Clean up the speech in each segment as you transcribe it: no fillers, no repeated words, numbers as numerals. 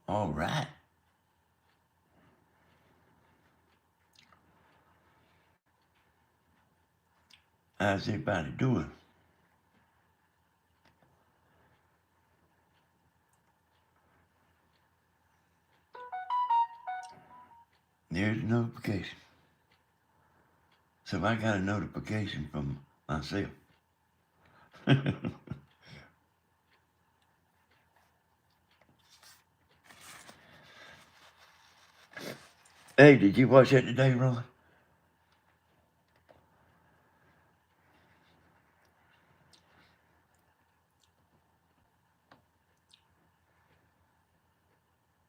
All right. How's everybody doing? There's a notification. So I got a notification from myself. Hey, did you watch that today, Ron?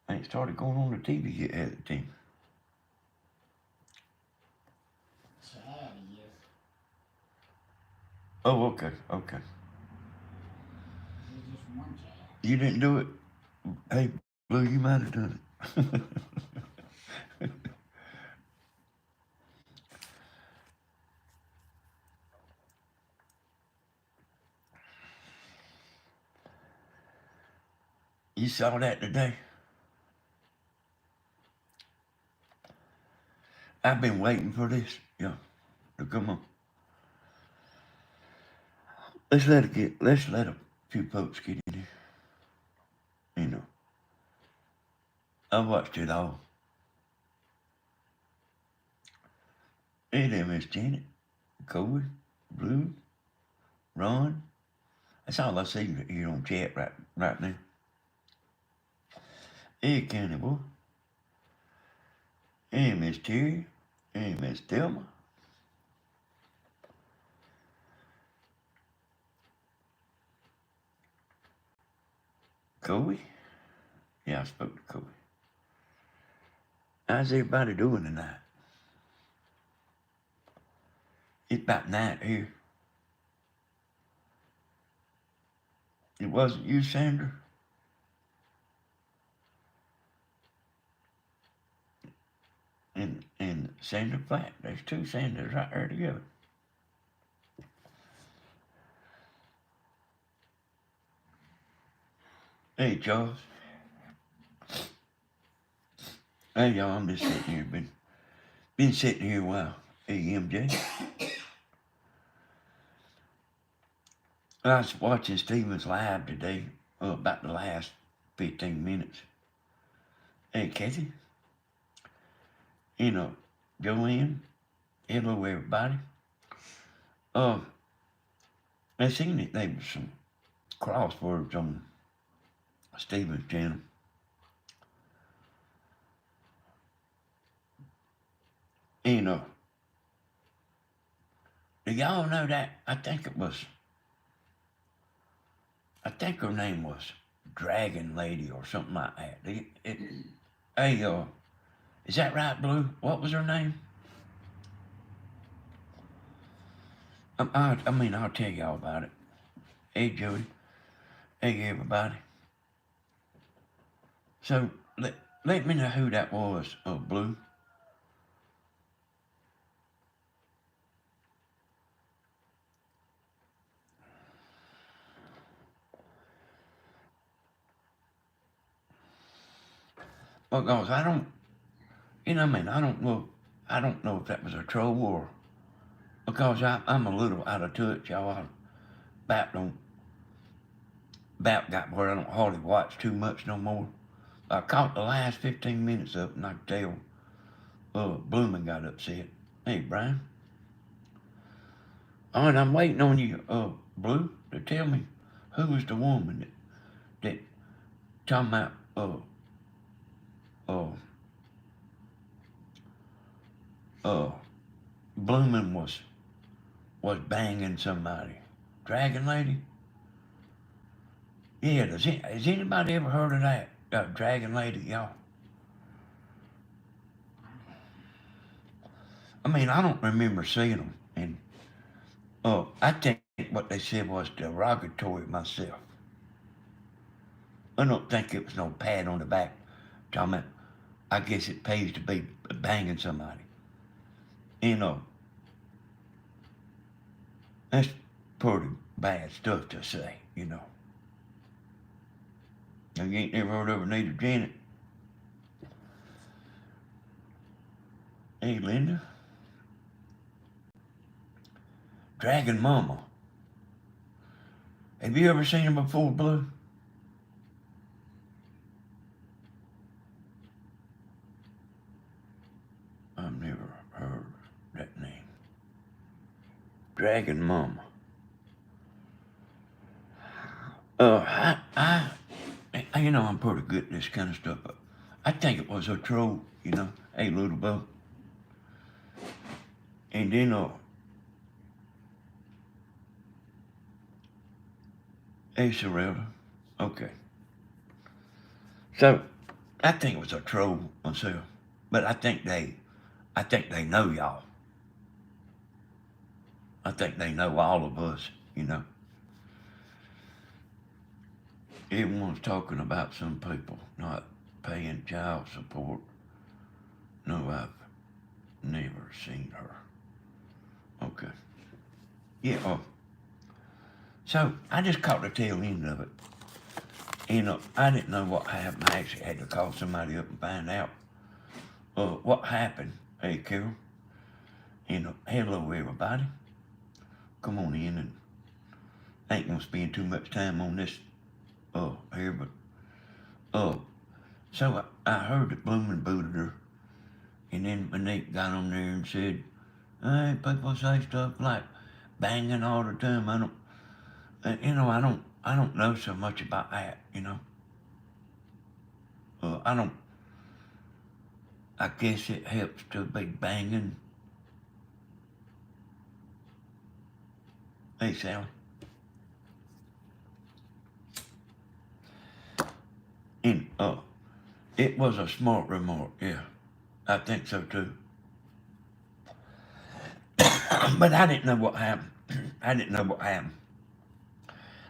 I ain't started going on the TV yet, has it, Tim? Chad is. Oh, okay, okay. There's just one Chad. You didn't do it? Hey, Blue, you might have done it. You saw that today? I've been waiting for this, to come on. Let's let a few folks get in here. You know, I watched it all. Hey there, Miss Janet, Corey, Blue, Ron. That's all I see here on chat right now. Hey, Cannibal. Hey, Miss Terry. Hey, Miss Thelma. Corey. Yeah, I spoke to Corey. How's everybody doing tonight? It's about night here. It wasn't you, Sandra? And Sandra Platt. There's two Sanders right there together. Hey, Charles. Hey, y'all, I'm just sitting here. Been sitting here a while. Hey, MJ. I was watching Stevens live today, about the last 15 minutes. Hey, Kathy. Joanne. Hello, everybody. Uh, I seen it. There was some crosswords on Stevens' channel. You know, do y'all know that? I think her name was Dragon Lady or something like that. Hey, is that right, Blue? What was her name? I'll tell y'all about it. Hey, Jody. Hey, everybody. So, let me know who that was, Blue. Because I don't, I don't know if that was a troll or, because I'm a little out of touch, y'all. About got where I don't hardly watch too much no more. I caught the last 15 minutes up and I could tell Bloomin' got upset. Hey, Brian. All right, I'm waiting on you, Blue, to tell me who was the woman that talking about uh, Bloomin' was banging somebody. Dragon Lady? Yeah, has anybody ever heard of that Dragon Lady, y'all? I don't remember seeing them, and I think what they said was derogatory myself. I don't think it was no pat on the back. Talking about, I guess it pays to be banging somebody. You know, that's pretty bad stuff to say, You ain't never heard of her neither, Janet. Hey, Linda. Dragon Mama. Have you ever seen her before, Blue? I've never heard that name. Dragon Mama. You know, I'm pretty good at this kind of stuff. But I think it was a troll, you know. Hey, little Bo. And then, hey, Sorella. Okay. So, I think it was a troll myself. But I think they know y'all. I think they know all of us, you know. Everyone's talking about some people not paying child support. No, I've never seen her. Okay. Yeah, so I just caught the tail end of it. And I didn't know what happened. I actually had to call somebody up and find out what happened. Hey, Carol. And hello, everybody. Come on in, and I ain't gonna spend too much time on this here, but so I heard that Bloomin' booted her, and then Monique got on there and said, "Hey, people say stuff like banging all the time. I don't know so much about that, you know. I guess it helps to be banging." Hey, Sally. And it was a smart remark, yeah. I think so too. But I didn't know what happened. I didn't know what happened.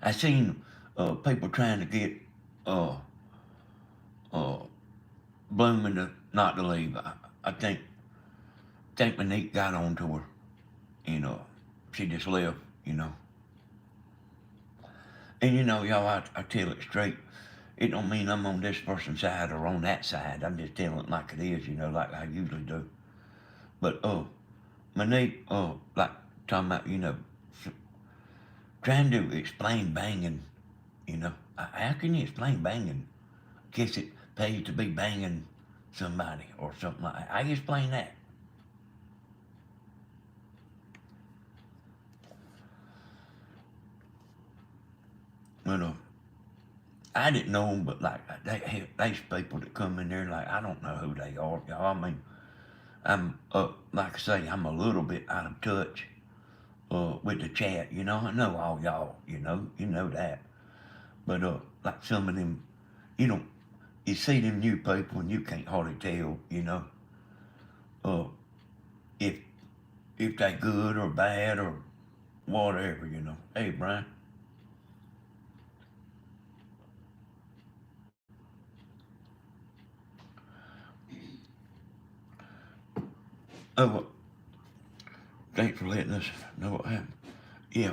I seen people trying to get uh, uh, Blooming not to leave. I think Monique got on to her, and she just left, you know. And you know, y'all, I tell it straight. It don't mean I'm on this person's side or on that side. I'm just telling it like it is, you know, like I usually do. But Monique, like talking about, you know, trying to explain banging, you know. How can you explain banging? Guess it pays to be banging somebody or something like that. How you explain that? But I didn't know them, but like there's people that come in there like I don't know who they are, y'all. I mean, I'm like I say, I'm a little bit out of touch with the chat. You know, I know all y'all. You know that. But like some of them, you know, you see them new people and you can't hardly tell. You know, uh, if they good or bad or whatever. You know. Hey, Brian. Oh, well, thanks for letting us know what happened. Yeah.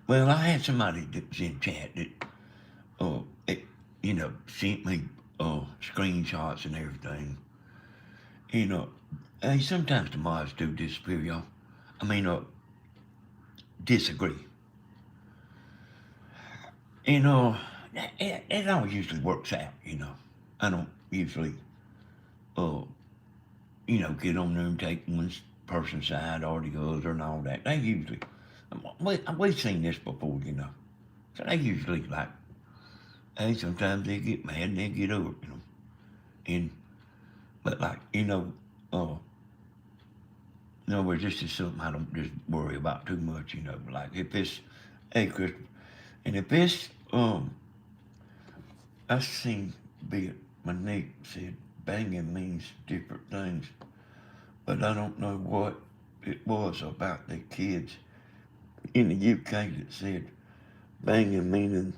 Well, I had somebody that was in chat that, it, you know, sent me screenshots and everything. You know, hey, sometimes the mods do disappear, y'all. I mean, disagree. You know, it always usually works out, you know. I don't usually, uh, you know, get on there and take one person's side or the other and all that. They usually, we've seen this before, you know. So they usually like, hey, sometimes they get mad and they get over, you know. And but like, you know, in other words, this is something I don't just worry about too much, you know. Like if it's, hey, Chris, and if it's, I seen be it Monique said banging means different things, but I don't know what it was about the kids in the UK that said banging meaning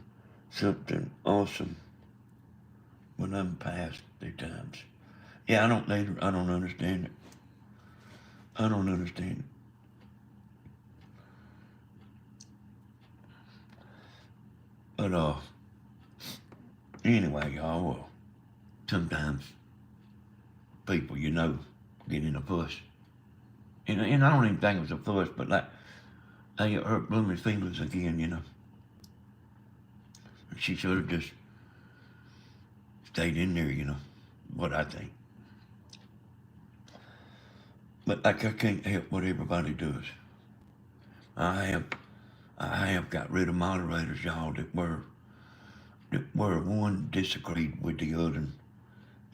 something awesome when I'm past the times. Yeah, I don't either. I don't understand it. I don't understand it. But anyway, y'all, sometimes people, you know, get in a fuss. And I don't even think it was a fuss, but like, hey, it hurt Bloomy's feelings again, She should have just stayed in there, what I think. But like, I can't help what everybody does. I have, I have got rid of moderators, y'all, that were one disagreed with the other,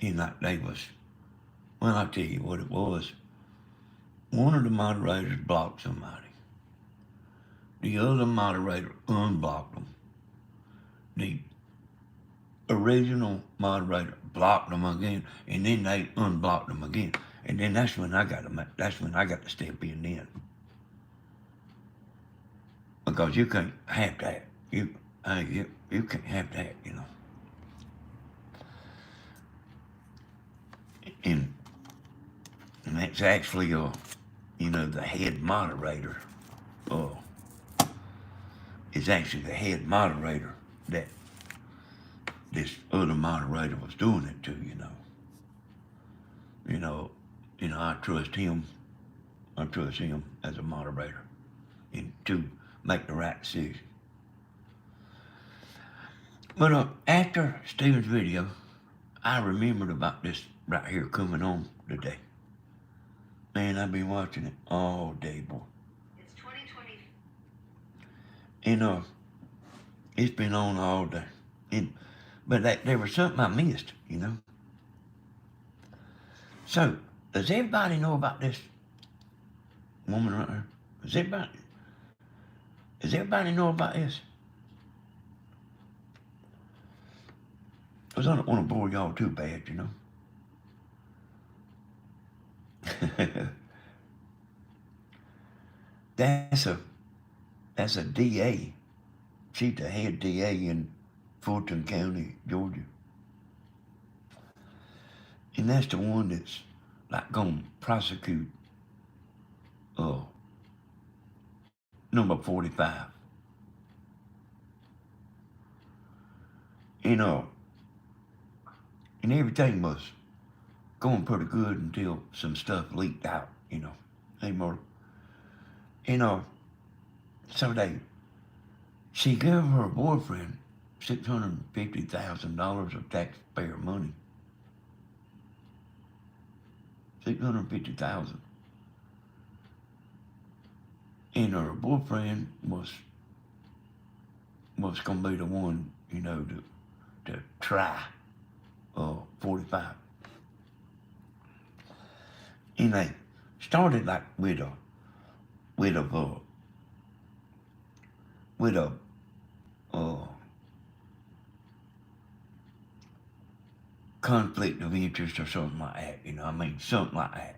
and like they was. Well, I'll tell you what it was. One of the moderators blocked somebody. The other moderator unblocked them. The original moderator blocked them again, and then they unblocked them again. And then that's when I got to step in then. Because you can't have that. You can't have that, And that's actually the head moderator. Uh, is actually the head moderator that this other moderator was doing it to, You know, I trust him. I trust him as a moderator and to make the right decision. But after Steven's video, I remembered about this right here coming on today. Man, I've been watching it all day, boy. It's 2020. And it's been on all day. But there was something I missed, So, does everybody know about this woman right here? Does everybody know about this? Because I don't want to bore y'all too bad, That's a DA. She's the head DA in Fulton County, Georgia. And that's the one that's like gonna prosecute number 45. And everything was going pretty good until some stuff leaked out, Hey, Murder. So she gave her boyfriend $650,000 of taxpayer money. $650,000. And her boyfriend was gonna be the one, to try 45. And they started like with a conflict of interest or something like that, something like that,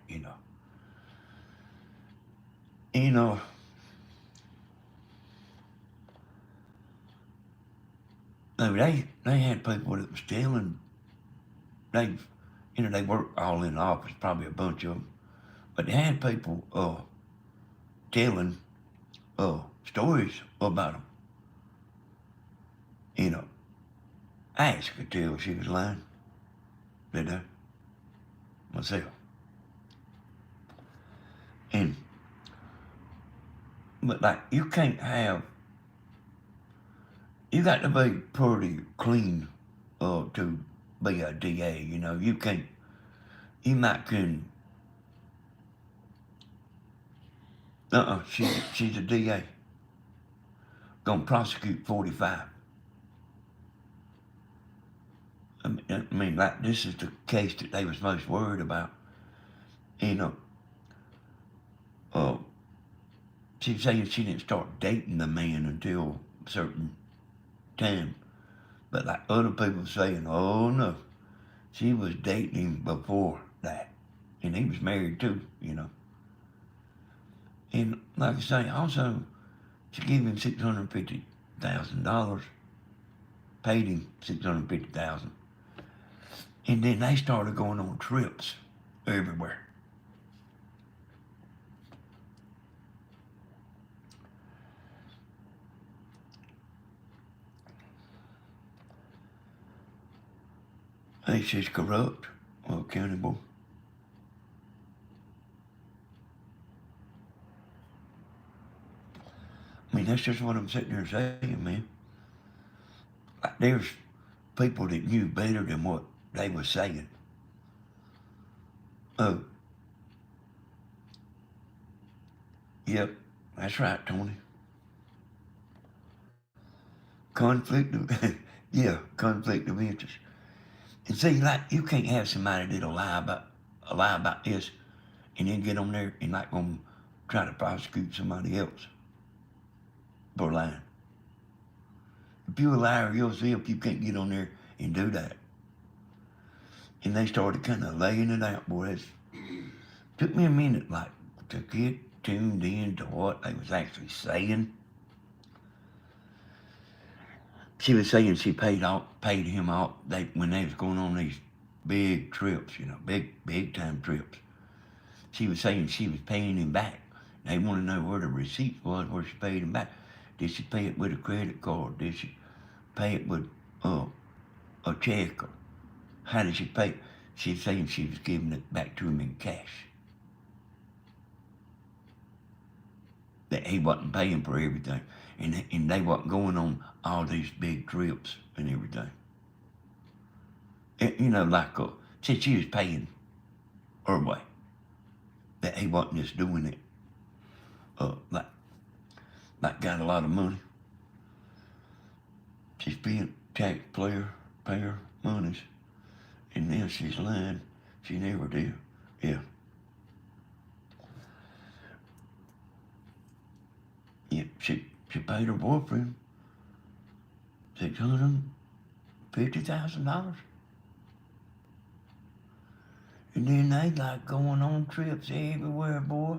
they had people that were stealing. They worked all in the office, probably a bunch of them, but they had people telling stories about them. I actually could tell she was lying. Did I? Myself. But like, you got to be pretty clean to be a DA, you might can, she's a DA. Gonna prosecute 45. I mean, like, this is the case that they was most worried about. She was saying she didn't start dating the man until a certain time. But like other people saying, oh no, she was dating him before that. And he was married too, And like I say, also, she gave him $650,000, paid him $650,000. And then they started going on trips everywhere. Hey, she's corrupt, county board. mean, that's just what I'm sitting there saying, man. Like, there's people that knew better than what they were saying. Oh, yep, that's right, Tony. Conflict of, yeah, conflict of interest. And see, like, you can't have somebody that'll lie about this and then get on there and like gonna try to prosecute somebody else for lying. If you're a liar yourself, you can't get on there and do that. And they started kind of laying it out, boys. Took me a minute, like, to get tuned in to what they was actually saying. She was saying she paid him off. When they was going on these big trips, big time trips. She was saying she was paying him back. They want to know where the receipt was, where she paid him back. Did she pay it with a credit card? Did she pay it with a check? Or how did she pay? She was saying she was giving it back to him in cash. That he wasn't paying for everything. And they wasn't going on all these big trips and everything. And, since she was paying her way, that he wasn't just doing it, like got a lot of money. She spent taxpayer monies, and now she's lying. She never did. Yeah. Yeah, she paid her boyfriend $650,000. And then they like going on trips everywhere, boy.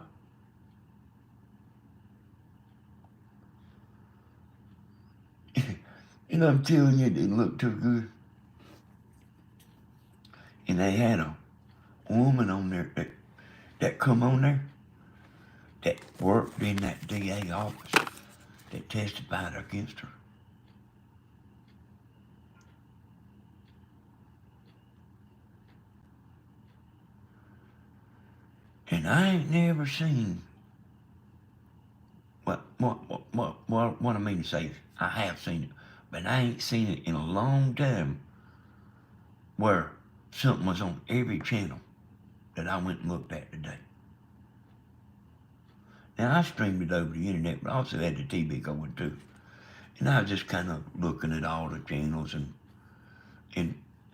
And I'm telling you, it didn't look too good. And they had a woman on there that come on there that worked in that DA office that testified against her. And I ain't never seen what I mean to say is I have seen it, but I ain't seen it in a long time where something was on every channel that I went and looked at today. Now, I streamed it over the internet, but I also had the TV going too. And I was just kind of looking at all the channels and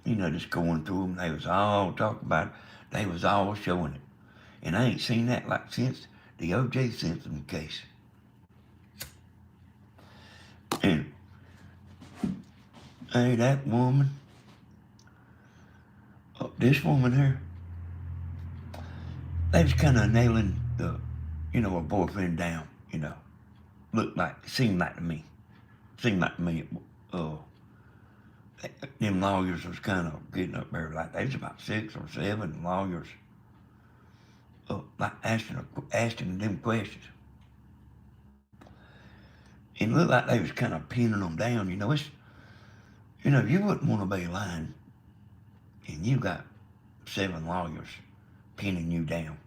just going through them. They was all talking about it. They was all showing it. And I ain't seen that like since the O.J. Simpson case. And, hey, that woman, this woman here, they was kind of nailing her boyfriend down, seemed like to me, them lawyers was kind of getting up there, like there's about 6 or 7 lawyers, like asking them questions. It looked like they was kind of pinning them down, you wouldn't want to be lying, and you got 7 lawyers pinning you down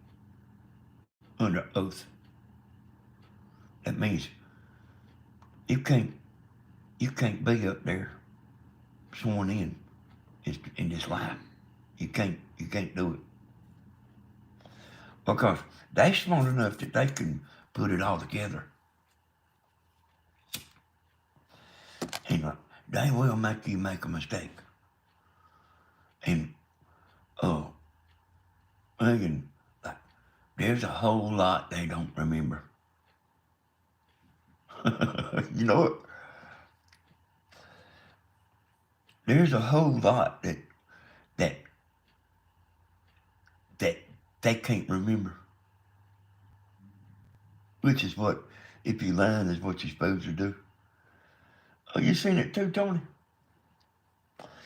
under oath. That means you can't be up there sworn in this lie. You can't do it. Because they smart enough that they can put it all together. And they will make you make a mistake. And there's a whole lot they don't remember. You know what? There's a whole lot that they can't remember. Which is what, if you lying, is what you're supposed to do. Oh, you seen it too, Tony?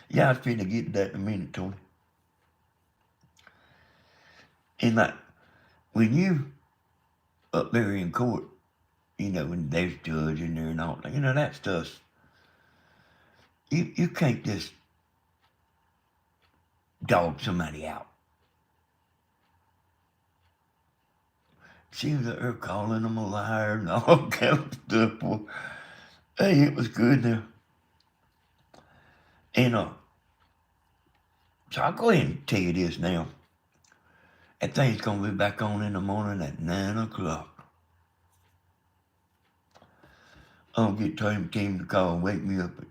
Yeah, I was finna get to that in a minute, Tony. And when you up there in court, when there's judge in there and all, that stuff, you can't just dog somebody out. She was up there calling him a liar and all kind of stuff. Well, hey, it was good now. And so I'll go ahead and tell you this now. That thing's going to be back on in the morning at 9 o'clock. I'll get Tammy to call and wake me up at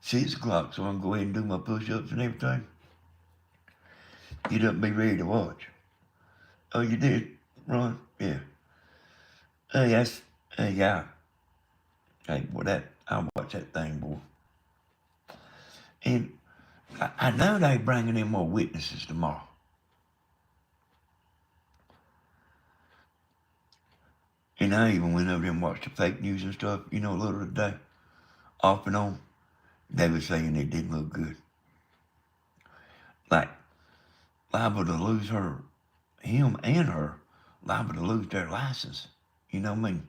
6 o'clock so I can go ahead and do my push-ups and everything. Get up and be ready to watch. Oh, you did, Ron? Yeah. Hey, yeah. Hey, boy, I'll watch that thing, boy. And I know they bringing in more witnesses tomorrow. And I even went over there and watched the fake news and stuff, a little today, off and on. They were saying it didn't look good. Like, liable to lose him and her, liable to lose their license. You know what I mean?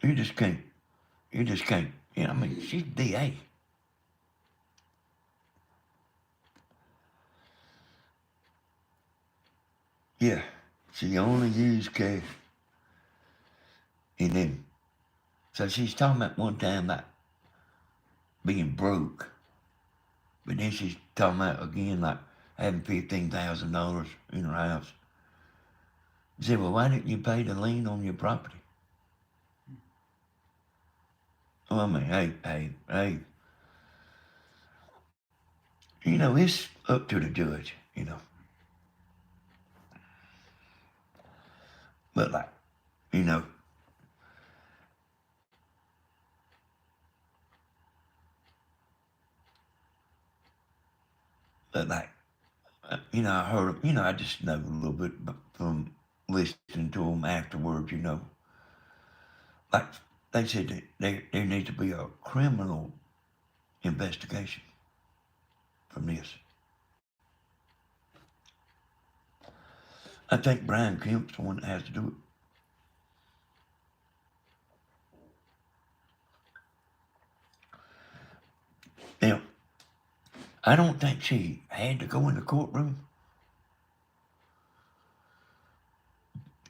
You just can't, she's DA. Yeah, she only used cash. And then, so she's talking about one time about being broke. But then she's talking about, again, like having $15,000 in her house. I said, well, why didn't you pay the lien on your property? Well, I mean, hey. It's up to the judge, But like, but like, I heard, I just know a little bit from listening to them afterwards, Like, they said that there needs to be a criminal investigation from this. I think Brian Kemp's the one that has to do it. Now, I don't think she had to go in the courtroom,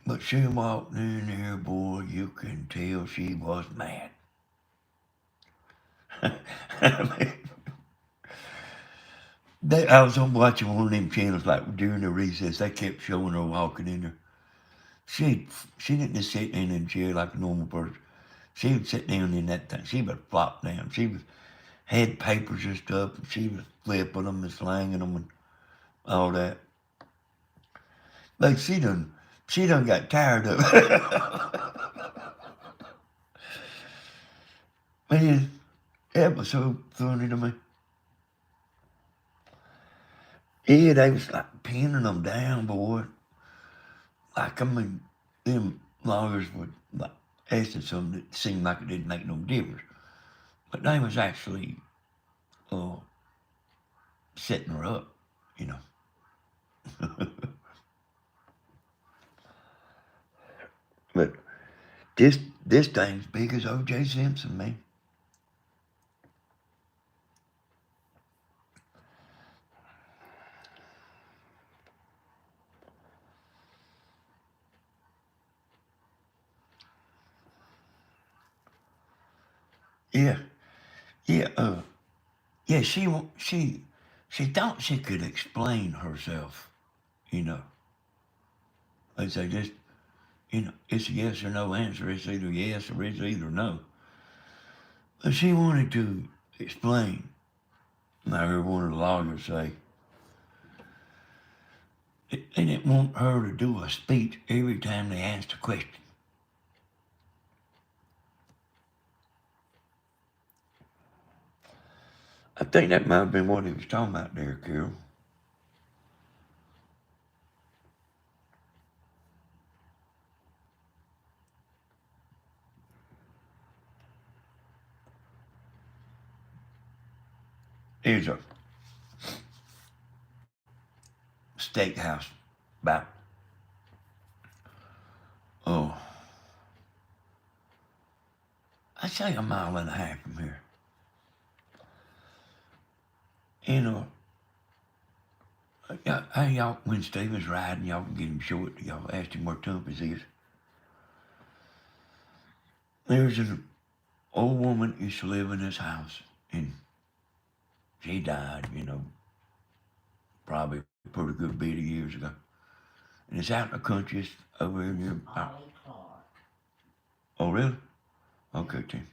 but she walked in there, boy, you can tell she was mad. I was on watching one of them channels like during the recess. They kept showing her walking in there. She didn't just sit in a chair like a normal person. She would sit down in that thing. She would flop down. Had papers and stuff. And she was flipping them and slanging them and all that. Like she done got tired of it. Man, that was so funny to me. Yeah, they was like pinning them down, boy. Like, them lawyers would like asking something that seemed like it didn't make no difference. But they was actually setting her up, But this thing's big as O.J. Simpson, man. Yeah, yeah, yeah. She thought she could explain herself, you know. They say just, it's a yes or no answer. It's either yes or it's either no. But she wanted to explain. And I heard one of the lawyers say, they didn't want her to do a speech every time they asked a question. I think that might have been what he was talking about there, Carol. There's a steakhouse about, oh, I'd say a mile and a half from here. And Yeah, hey, y'all, when Steven's riding, y'all can get him short. Y'all asked him where Tumpus is. There's an old woman used to live in this house, and she died, probably a pretty good bit of years ago. And it's out in the country, it's over here near. Ollie Clark. Oh, really? Okay, Tim.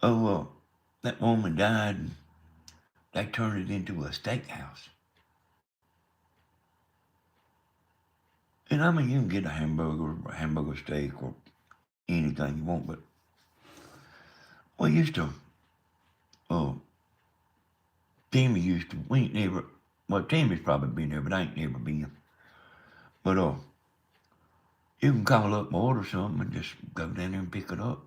Oh, that woman died, and they turned it into a steakhouse. And I mean, you can get a hamburger steak, or anything you want, but we used to, uh, Tammy used to, we ain't never, well, Tammy's probably been there, but I ain't never been. But, you can call up and order something and just go down there and pick it up.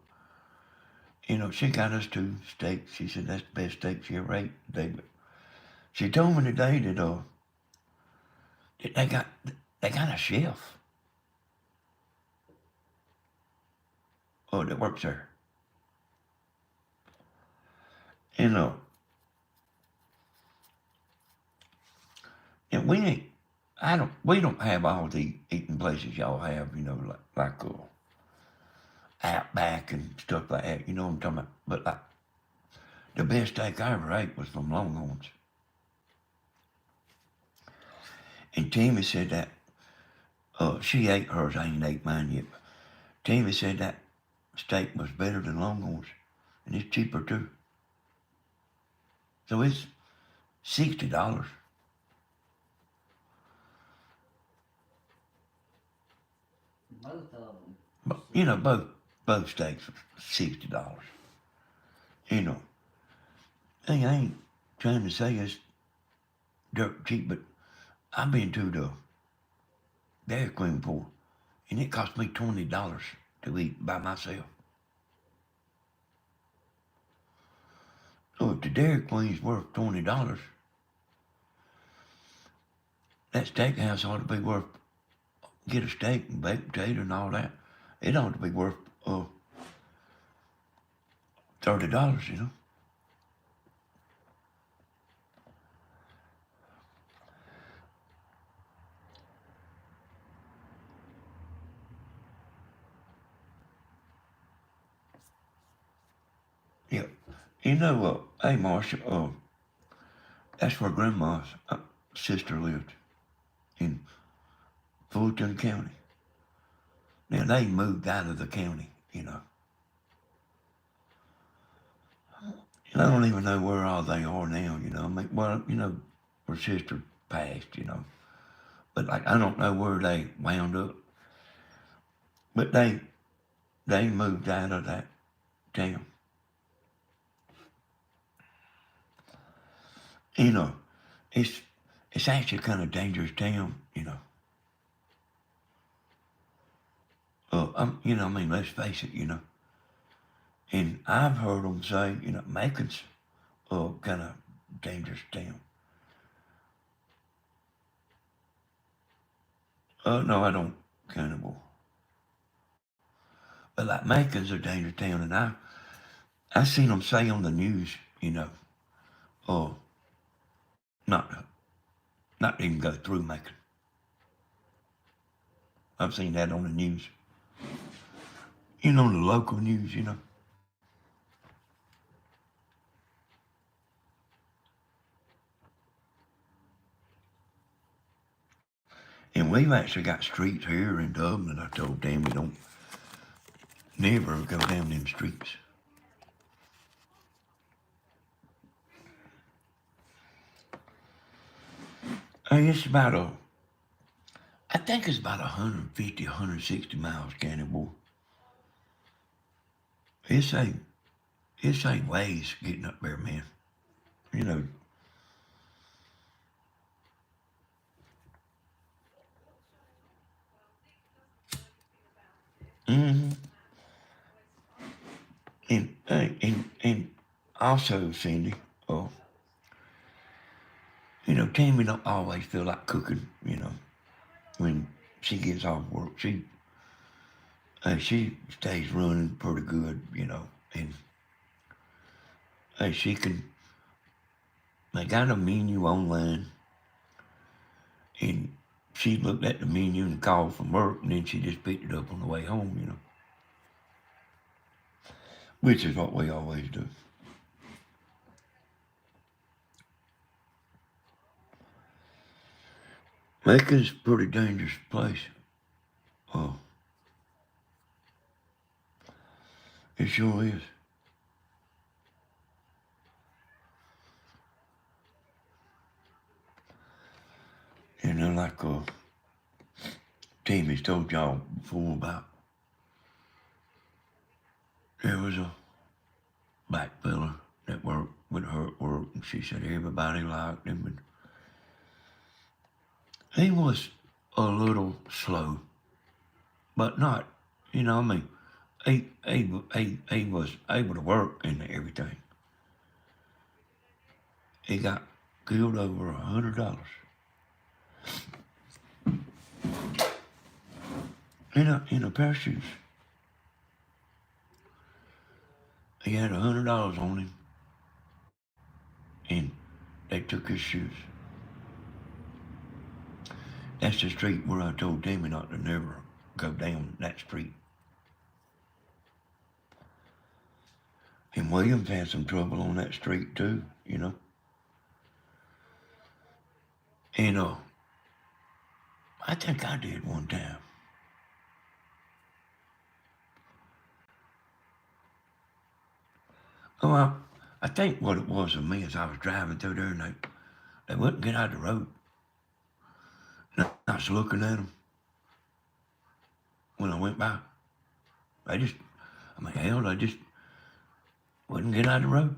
She got us two steaks. She said that's the best steak she ever ate today. But she told me today that they got a chef. Oh, that works there. And and we don't have all the eating places y'all have, like Outback and stuff like that. You know what I'm talking about? But like the best steak I ever ate was from Longhorns. And Tammy said that she ate hers. I ain't ate mine yet. But Tammy said that steak was better than Longhorns, and it's cheaper too. So it's $60. Both of them. But both steaks are $60. You know, hey, I ain't trying to say it's dirt cheap, but I've been to the Dairy Queen before, and it cost me $20 to eat by myself. So if the Dairy Queen's worth $20, that steakhouse ought to be worth, get a steak and baked potato and all that. It ought to be worth $30. Yeah. Hey Marcia, that's where Grandma's sister lived in Fulton County. Now they moved out of the county. And I don't even know where all they are now. I mean, well, her sister passed. But like I don't know where they wound up. But they moved out of that town. You know, it's it's actually kind of dangerous town. I mean, let's face it. And I've heard them say, Macon's kind of dangerous town. No, I don't cannibal. But like Macon's a dangerous town, and I seen them say on the news, uh, not not to even go through Macon. I've seen that on the news. The local news. And we've actually got streets here in Dublin. I told Tammy don't never go down them streets. Hey, I think it's about 150, 160 miles, Cannibal. It's a, it's a ways getting up there, man. You know, mm-hmm. And also, Cindy, oh, Tammy don't always feel like cooking, when she gets off work. She stays running pretty good, and she can, they got a menu online, And she looked at the menu and called from work, and then she just picked it up on the way home, you know. Which is what we always do. Macon's a pretty dangerous place. Oh, it sure is. You know, like Tammy's told y'all before about, there was a black fella that worked with her at work, and she said everybody liked him, and he was a little slow, but not, you know, I mean, he was able to work and everything. He got killed over $100 in a pair of shoes. He had $100 on him, and they took his shoes. That's the street where I told Tammy not to never go down that street. And Williams had some trouble on that street too, you know. And I think I did one time. Oh, I think what it was with me is I was driving through there and they wouldn't get out of the road. And I was looking at them when I went by. They just wouldn't get out of the road.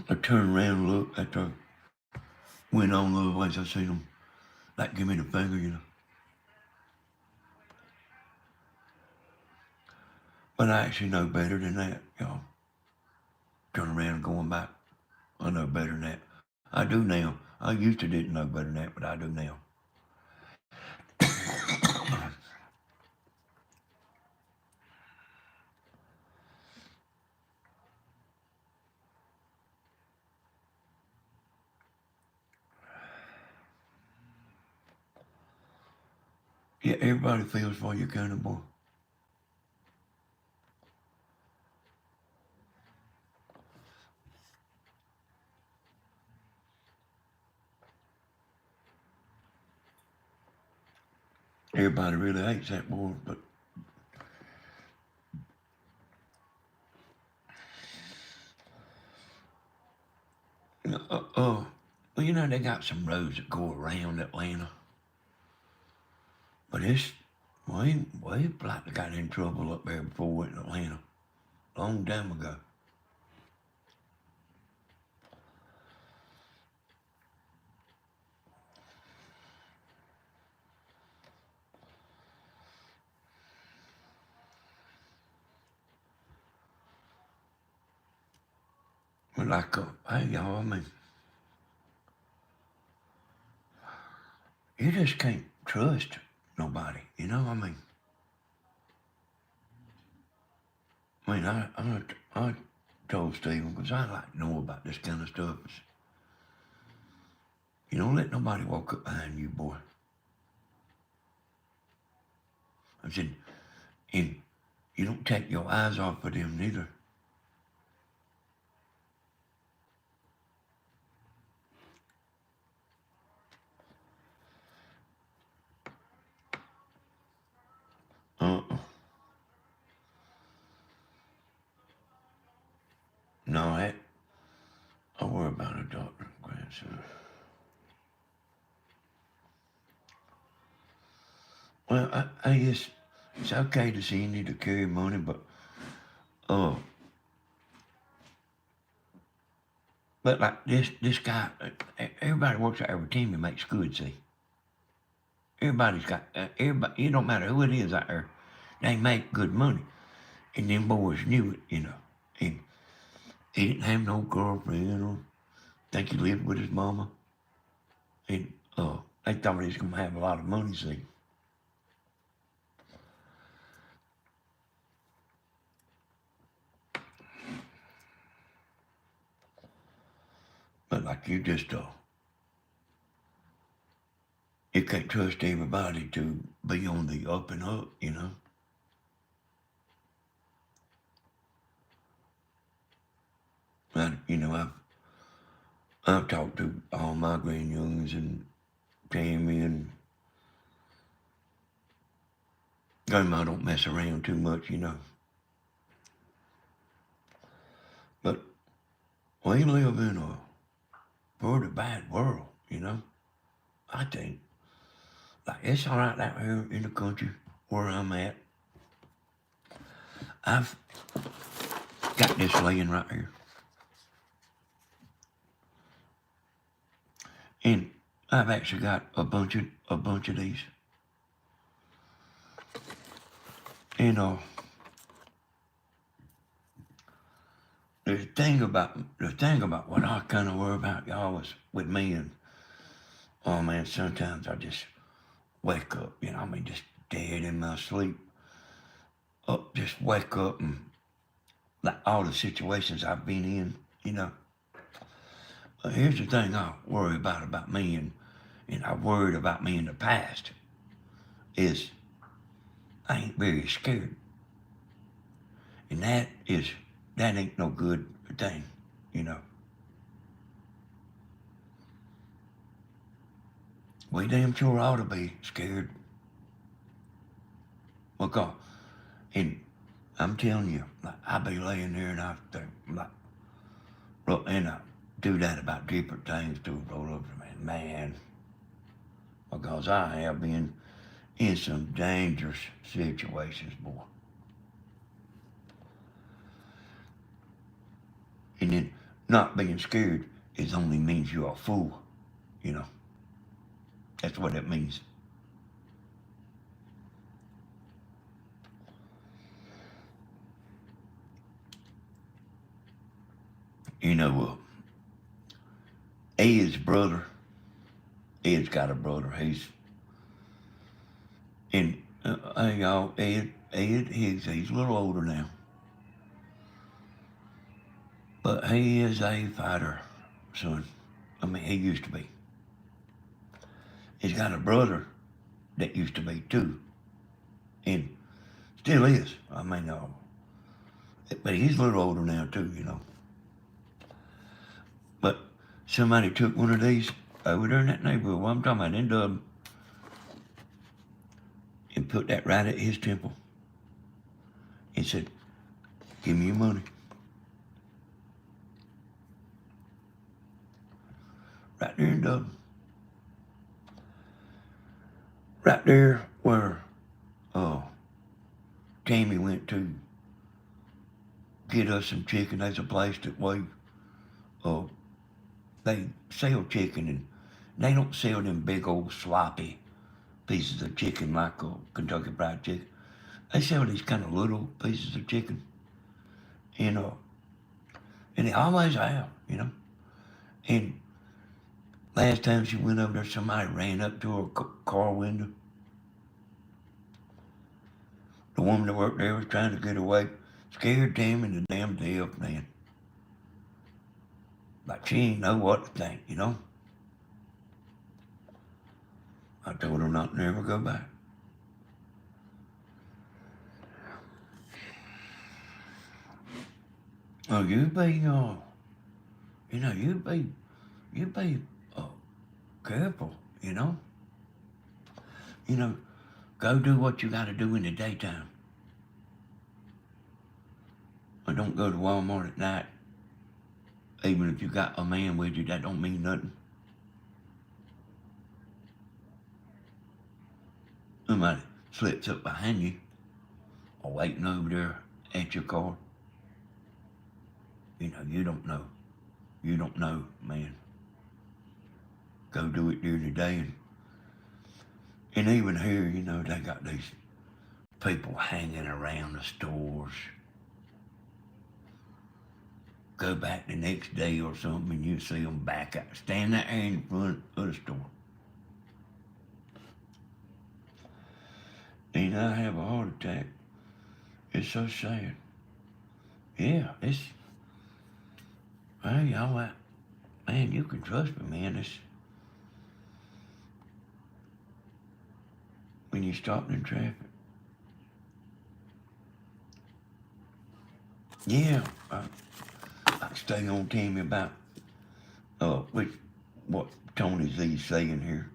I turned around and looked after I went on the other ways. I seen them like give me the finger, you know. But I actually know better than that, y'all. Turn around and going back. I know better than that. I do now. I used to didn't know better than that, but I do now. Yeah, everybody feels for you, kind of boy. Everybody really hates that boy, but well, you know they got some roads that go around Atlanta, but we like got in trouble up there before in Atlanta, long time ago. But like, hey y'all, I mean, you just can't trust nobody, you know. I told Stephen because I like to know about this kind of stuff. You don't let nobody walk up behind you, boy. I said, and you don't take your eyes off of them neither. Uh-uh. No, I worry about a daughter and grandson. Well, I guess it's okay to see you need to carry money, uh, but like this guy, everybody works at every team and makes good. See, everybody's got everybody. It don't matter who it is out there, they make good money, and them boys knew it, you know. And he didn't have no girlfriend or think he lived with his mama, and they thought he was gonna have a lot of money. See. you just, you can't trust everybody to be on the up and up, you know. I've talked to all my grandyoungs and Tammy and Grandma don't mess around too much, you know. But we live in a pretty bad world, you know. I think. Like, it's all right out here in the country where I'm at. I've got this laying right here. And I've actually got a bunch of these. And the thing about what I kind of worry about, y'all, is with me, and oh man, sometimes I just wake up, you know, I mean, just dead in my sleep. Just wake up and like all the situations I've been in, you know. But here's the thing I worry about me, and I worried about me in the past, is I ain't very scared. And that ain't no good thing, you know. We damn sure ought to be scared. Because, and I'm telling you, like, I be laying there and I think, like, look, and I do that about different things too, roll up to me, man. Because I have been in some dangerous situations, boy. And then not being scared is only means you're a fool, you know. That's what it means. You know, Ed's brother, Ed's got a brother. Hey y'all, he's a little older now. But he is a fighter, son. I mean, he used to be. He's got a brother that used to be too, and still is. I mean, but he's a little older now too, you know. But somebody took one of these over there in that neighborhood, what I'm talking about, in Dublin, and put that right at his temple and said, "Give me your money." Right there in Dublin. Right there where Tammy went to get us some chicken. There's a place that uh, they sell chicken, and they don't sell them big old sloppy pieces of chicken like Kentucky Fried Chicken. They sell these kind of little pieces of chicken, and they always have, you know. And last time she went over there, somebody ran up to her car window. The woman that worked there was trying to get away, scared Tammy to damn death, man. Like she ain't know what to think, you know. I told her not to never go back. Oh, you be careful, you know. You know, go do what you got to do in the daytime. Or don't go to Walmart at night. Even if you got a man with you, that don't mean nothing. Somebody slips up behind you or waiting over there at your car. You know, you don't know. You don't know, man. Go do it during the day. And even here, you know, they got these people hanging around the stores. Go back the next day or something and you see them back out, stand there in front of the store. And I have a heart attack. It's so sad. Yeah, hey, man, you can trust me, man. When you stopped in traffic. Yeah, I stay on Tammy about which what Tony Z's saying here.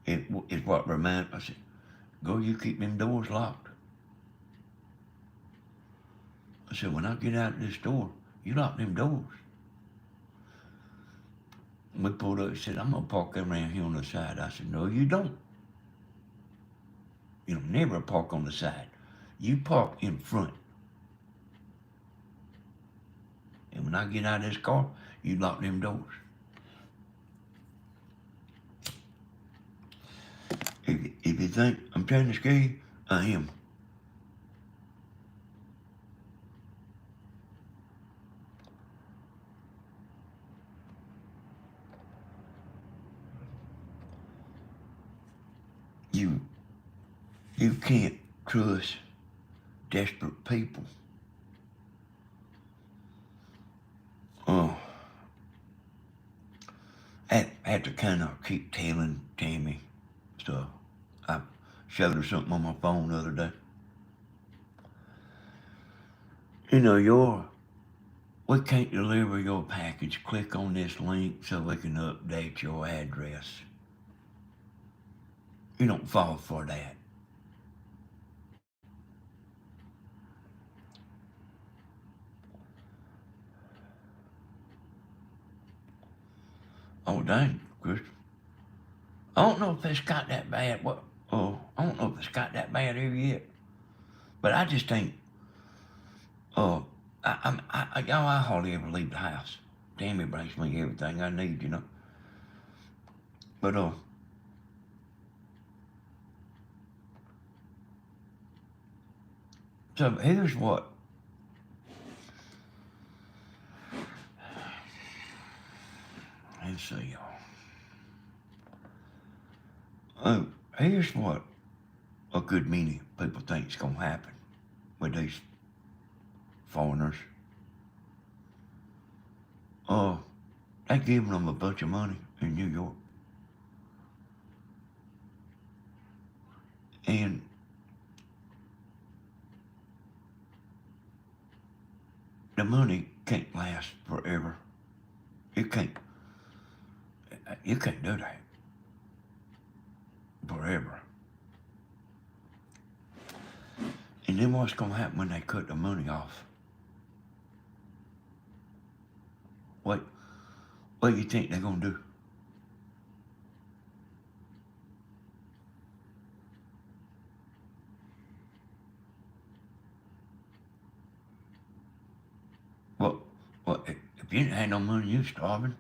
It's what reminds I said, go you keep them doors locked. I said, when I get out of this store, you lock them doors. We pulled up, he said, I'm gonna park around here on the side. I said, no, you don't. You don't never park on the side. You park in front. And when I get out of this car, you lock them doors. If you think I'm trying to scare you, I am. You can't trust desperate people. Oh, I had to kind of keep telling Tammy stuff. I showed her something on my phone the other day. You know, we can't deliver your package. Click on this link so we can update your address. You don't fall for that. Oh, dang, Chris. I don't know if it's got that bad. I don't know if it's got that bad here yet. But I just think, I hardly ever leave the house. Tammy brings me everything I need, you know. But, so here's what. Let's see, y'all. Here's what a good many people think's gonna happen with these foreigners. They giving them a bunch of money in New York. And the money can't last forever. You can't do that forever. And then what's gonna happen when they cut the money off? What do you think they're gonna do? What if you didn't have no money, you starving?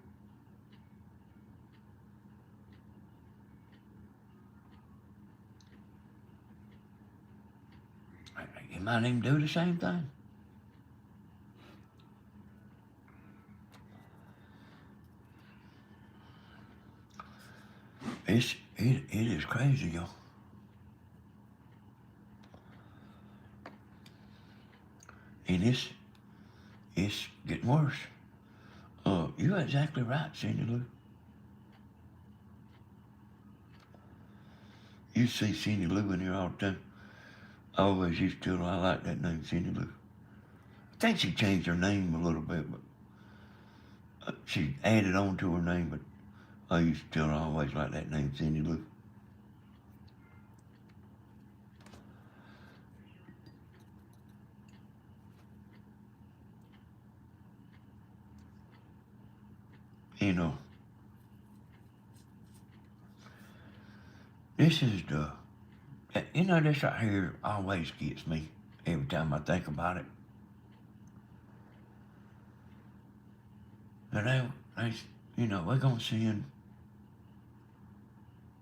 You might even do the same thing. It is crazy, y'all. And it's getting worse. You're exactly right, Cindy Lou. You see Cindy Lou in here all the time. I always used to. I like that name, Cindy Lou. I think she changed her name a little bit, but she added on to her name. But I used to tell her I always like that name, Cindy Lou. You know, this is this right here always gets me every time I think about it. But we're gonna send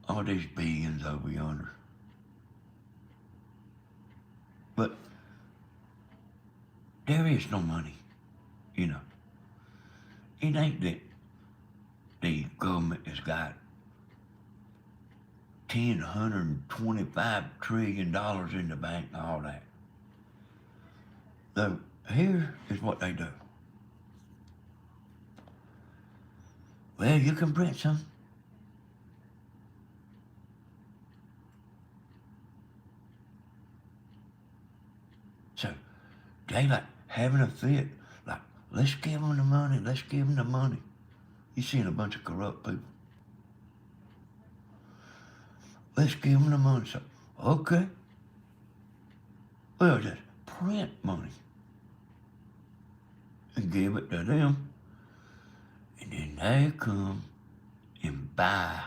all these billions over yonder. But there is no money, you know. It ain't that the government has got $125 trillion in the bank and all that. So here is what they do. Well, you can print some. So they like having a fit. Like, let's give them the money. Let's give them the money. You seen a bunch of corrupt people. Let's give them the money. So, okay. Well, just print money and give it to them. And then they come and buy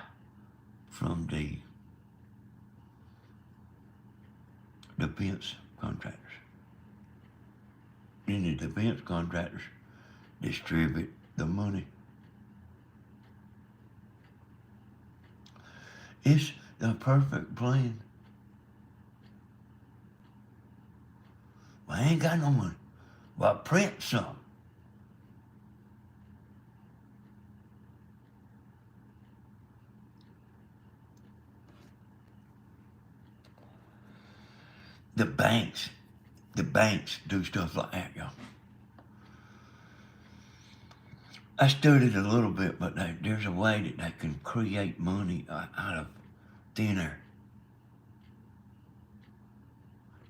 from the defense contractors. Then the defense contractors distribute the money. It's the perfect plan. Well, I ain't got no money. Well, print some. The banks do stuff like that, y'all. I studied a little bit, but there's a way that they can create money out of thin air.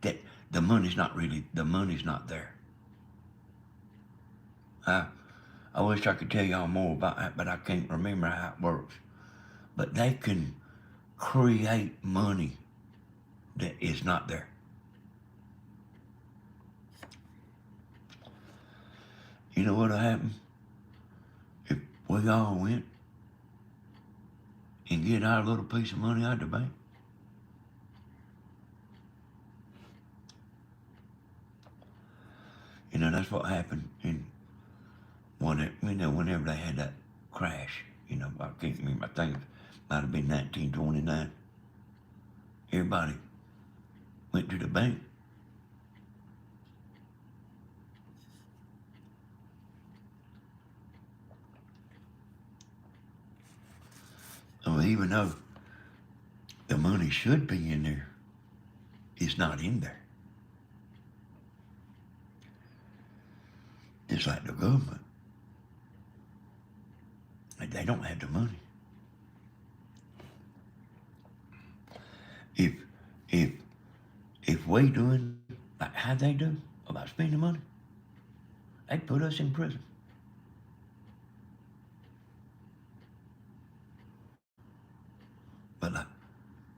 That the money's not there. I wish I could tell y'all more about that, but I can't remember how it works. But they can create money that is not there. You know what'll happen? If we all went and get our little piece of money out of the bank, you know, that's what happened in whenever they had that crash. You know, I can't remember. I think it might have been 1929. Everybody went to the bank. So even though the money should be in there, it's not in there. Just like the government. They don't have the money. If we doing like how they do about spending money, they'd put us in prison. But like,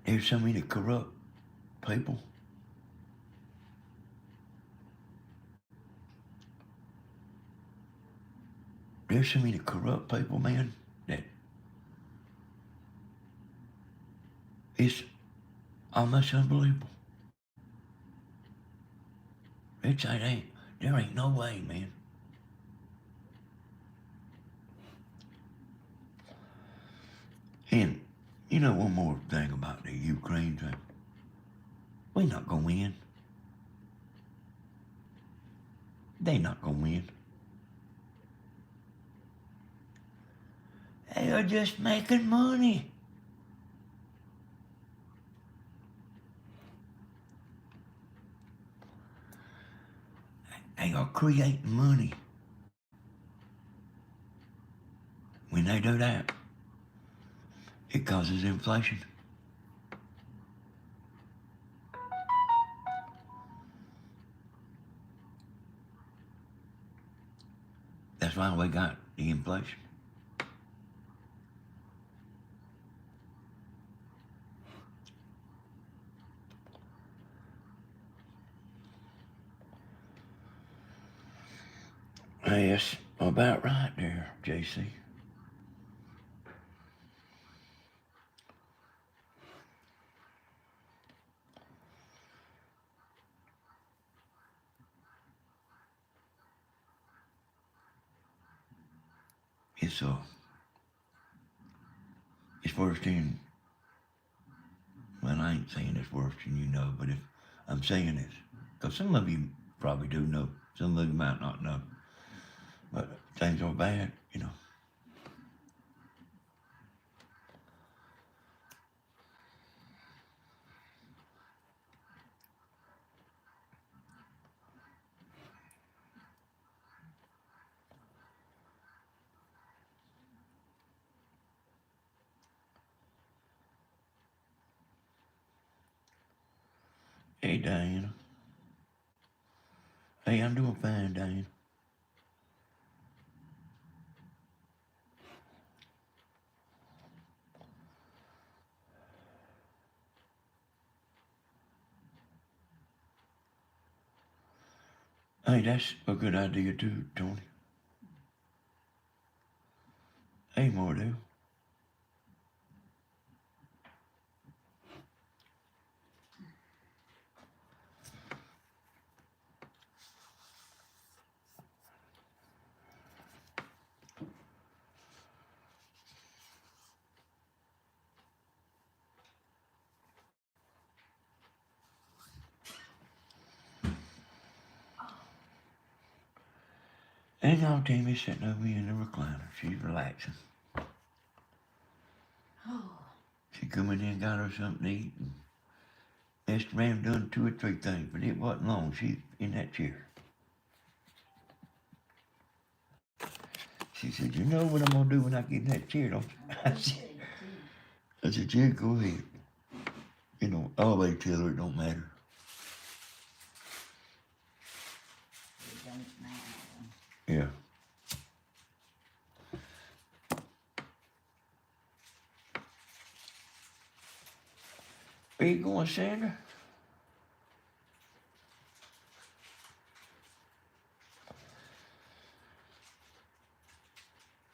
there's so many corrupt people. There's so many corrupt people, man, that it's almost unbelievable. There ain't no way, man. And you know one more thing about the Ukraine thing. We not gonna win. They not gonna win. They are just making money. They are creating money. When they do that, it causes inflation. That's why we got the inflation. Yes, about right there, JC. It's it's worse than, well, I ain't saying it's worse than you know, but if I'm saying this, because some of you probably do know, some of you might not know, but things are bad, you know. Hey, Diana. Hey, I'm doing fine, Diana. Hey, that's a good idea too, Tony. Hey, Mardell. And now Tammy's sitting over in the recliner. She's relaxing. She come in and got her something to eat and messed around, done 2 or 3 things, but it wasn't long. She's in that chair. She said, you know what I'm gonna do when I get in that chair, don't you? I said, yeah, go ahead. You know, I always tell her it don't matter. It don't matter. Yeah. Where you going, Sandra?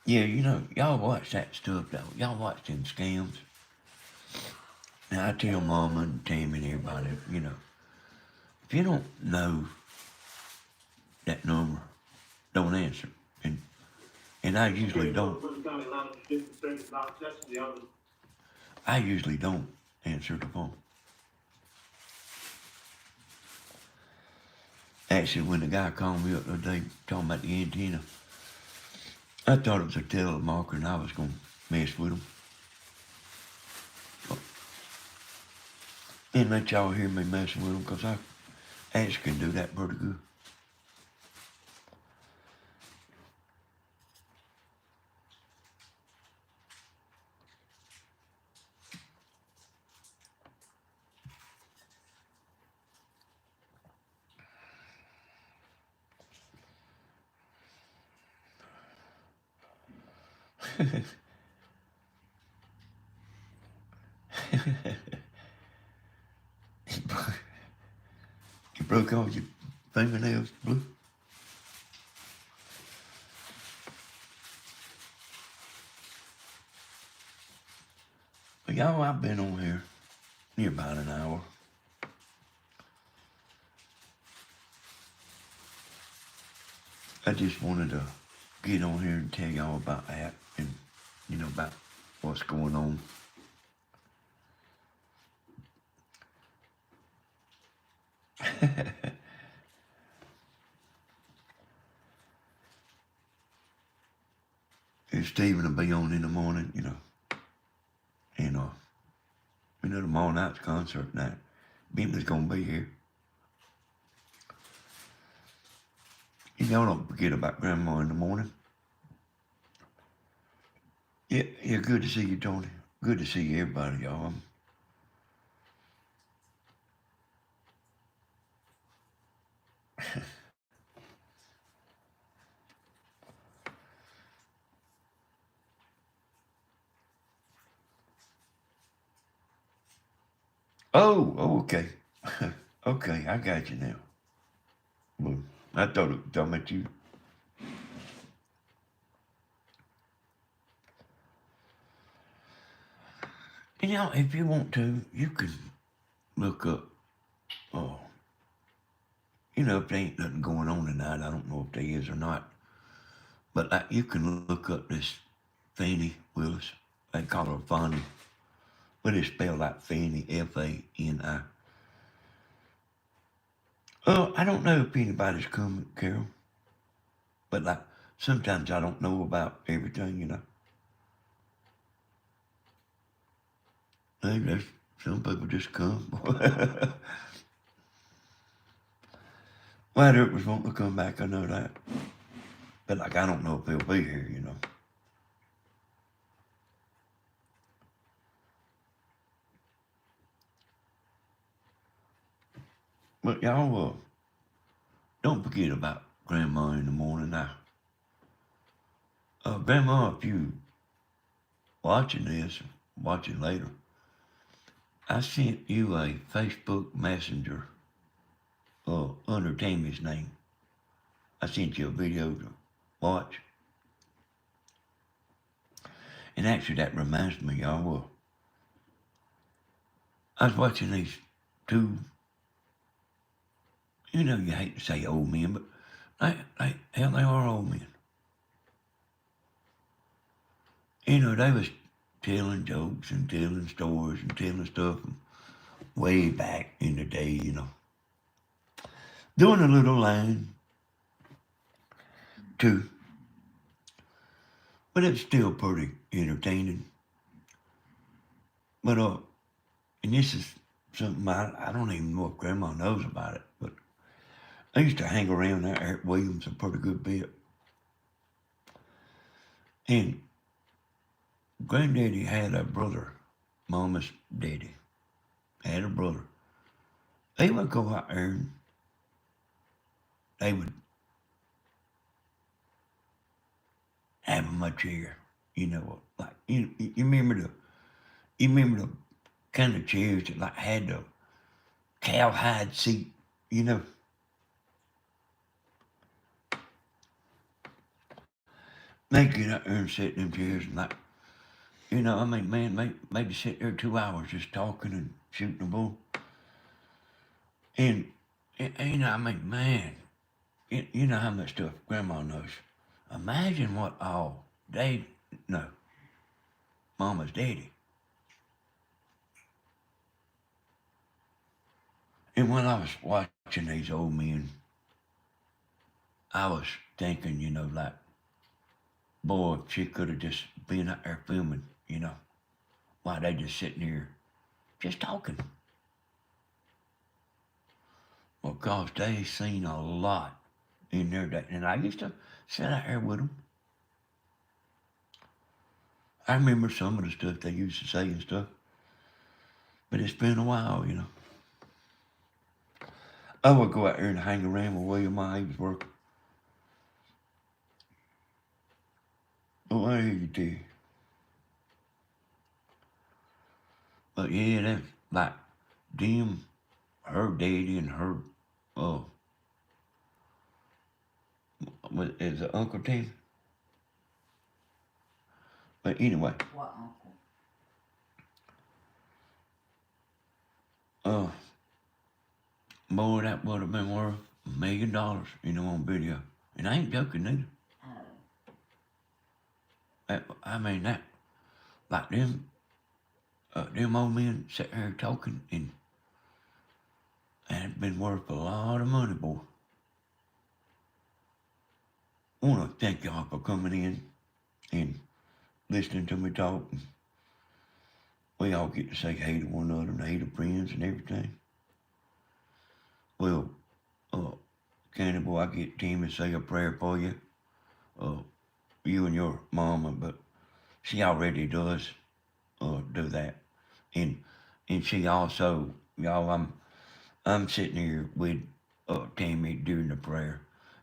Yeah, you know, y'all watch that stuff though. Y'all watch them scams. Now I tell Mama and Tammy and everybody, you know, if you don't know that number, don't answer. And I usually don't. I usually don't answer the phone. Actually, when the guy called me up the other day talking about the antenna, I thought it was a telemarketer and I was going to mess with him. And let y'all hear me messing with him because I actually can do that pretty good. You broke all your fingernails blue? Well, y'all, I've been on here near about an hour. I just wanted to get on here and tell y'all about that and, you know, about what's going on. And Stephen will be on in the morning, you know. And, you know, tomorrow night's concert night. Bentley's gonna be here. And y'all don't forget about Grandma in the morning. Yeah, good to see you, Tony. Good to see everybody, y'all. Oh, okay. Okay, I got you now. Well, I thought it was talking about you. You know, if you want to, you can look up, oh, you know, if there ain't nothing going on tonight, I don't know if there is or not, but like, you can look up this Fannie Willis. They call her Fannie, but it's spelled like Fannie, F-A-N-I. Oh, I don't know if anybody's coming, Carol, but like, sometimes I don't know about everything, you know. Hey, there's some people just come. Well, was wanting to come back, I know that. But like, I don't know if they'll be here, you know. But y'all, don't forget about Grandma in the morning now. Grandma, if you watching this, watching later, I sent you a Facebook Messenger under Tammy's name. I sent you a video to watch. And actually, that reminds me, y'all, I was watching these two, you know, you hate to say old men, but hell, they are old men. You know, they was telling jokes and telling stories and telling stuff from way back in the day, you know. Doing a little line, too. But it's still pretty entertaining. But, and this is something I don't even know if Grandma knows about it, but I used to hang around there at Williams a pretty good bit. And Granddaddy had a brother, Mama's daddy, had a brother. They would go out there and they would have him a chair, you know, like you remember the kind of chairs that like had the cowhide seat, you know. They get out there and sit in them chairs and like, you know, I mean, man, maybe sit there 2 hours just talking and shooting the bull. And you know, I mean, man, you know how much stuff Grandma knows. Imagine what all Mama's daddy. And when I was watching these old men, I was thinking, you know, like, boy, if she could have just been out there filming, you know, while they just sitting here just talking. Well, cause they seen a lot in their day. And I used to sit out there with them. I remember some of the stuff they used to say and stuff. But it's been a while, you know. I would go out there and hang around with William while he was working. Oh, I hear you, too. But yeah, that's like them, her daddy and her, is it Uncle Tim? But anyway, What uncle? boy, that would have been worth $1 million, you know, on video. And I ain't joking neither. I mean, that, like them old men sitting there talking, and it'd been worth a lot of money, boy. I want to thank y'all for coming in and listening to me talk. We all get to say hey to one another and hey to friends and everything. Well, Cannibal, I get Tammy to say a prayer for you. You and your mama, but she already does do that. And she also, y'all, I'm sitting here with Tammy during the prayer,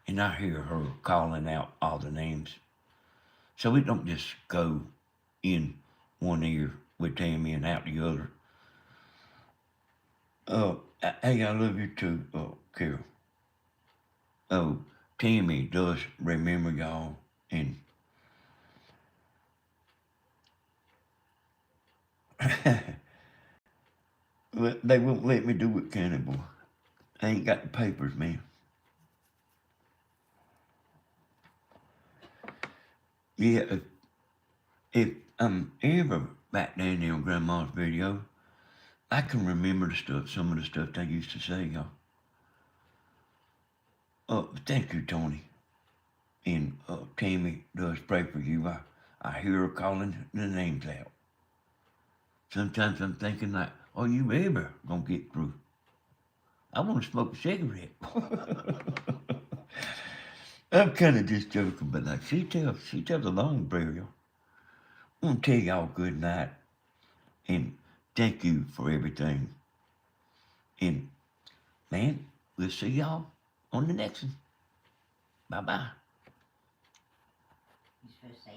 and I hear her calling out all the names. So it don't just go in one ear with Tammy and out the other. Hey, I love you too, Carol. Oh, Tammy does remember y'all, and they won't let me do it, Cannibal. I ain't got the papers, man. Yeah, if I'm ever back down there on Grandma's video, I can remember some of the stuff they used to say, y'all. Thank you, Tony. And Tammy does pray for you. I hear her calling the names out. Sometimes I'm thinking like, oh, you ever gonna get through? I want to smoke a cigarette. I'm kind of just joking, but like she tells a long prayer, y'all. I want to tell y'all good night and thank you for everything. And man, we'll see y'all on the next one. Bye-bye. You're supposed to say